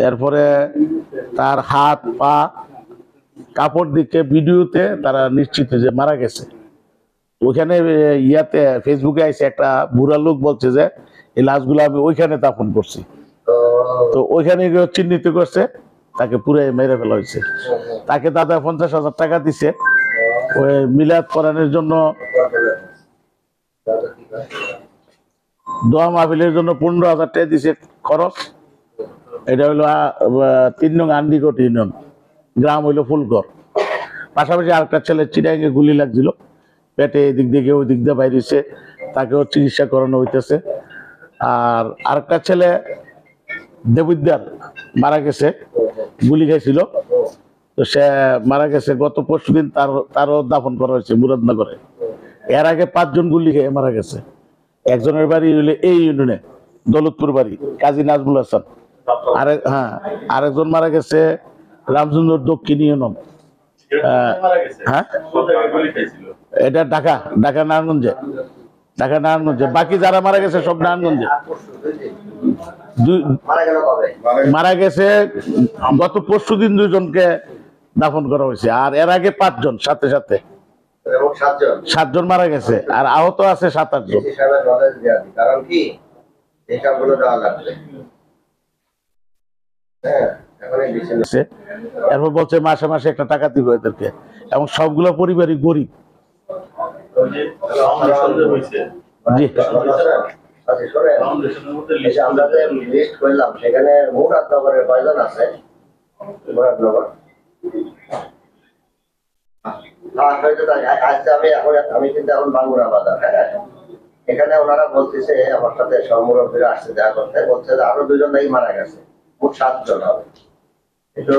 এরপরে তার হাত পা কাপড় দিকে ভিডিওতে তারা নিশ্চিত যে মারা গেছে। ওইখানে ইয়াতে ফেসবুকে আইসে একটা বুড়া লোক বলছে যে এই লাশগুলো আমি ওইখানে দাফন করছি। তো ওইখানে চিহ্নিত করছে, তাকে পুরো মেরে ফেলা হয়েছে। তাকে দাদা 50,000 টাকা দিছে ওই মিলাদ পড়ানোর জন্য, দোয়া মাহফিলের জন্য 15,000 টাকা দিছে খরচ। এটা হইলো 3 নং আন্দিকোট ইউনিয়ন, গ্রাম হইলো ফুলকর। পাশাপাশি আরেকটা ছেলে চিটাঙ্গে গুলি লাগছিল, পেটে এদিক দিকে ওই দিক দিয়ে বাইরেছে, তাকেও চিকিৎসা করানো হইতেছে। আর আরেকটা ছেলে দেবুদ্দার মারা গেছে, গুলি খাইছিল, তো সে মারা গেছে গত পরশুদিন। তারও দাফন করা হয়েছে মুরাদনগরে। এর আগে 5 জন গুলি খেয়ে মারা গেছে। একজনের বাড়ি হইলে এই ইউনিয়নে দৌলতপুর বাড়ি, কাজী নাজমুল হাসান। আরেকজন মারা গেছে রামচন্দ্র দক্ষিণ ইউনিয়ন। হ্যাঁ, এটা ঢাকা নারায়ণগঞ্জে। বাকি যারা মারা গেছে সব নারায়ণগঞ্জে। মারা গেছে গত পরশুদিন 2 জনকে দাফন করা হয়েছে। আর এর আগে 5 জন, সাথে 7 জন মারা গেছে, আর আহত আছে 7-8 জন। এরপর বলছে মাসে মাসে একটা টাকা দিব এদেরকে, এবং সবগুলো পরিবারই গরিব। জি, আমরা যে লিস্ট করলাম সেখানে মুরাদনগরের কয়জন আছে? মুরাদনগর আমি কিন্তু এখন বাঙ্গুরা বাজার। এখানে ওনারা বলতেছে, আমার সাথে সহমুরব্বীরা আসছে দেখা করতে, বলছে যে আরো 2 জন নাকি মারা গেছে, মোট 7 জন হবে। একটু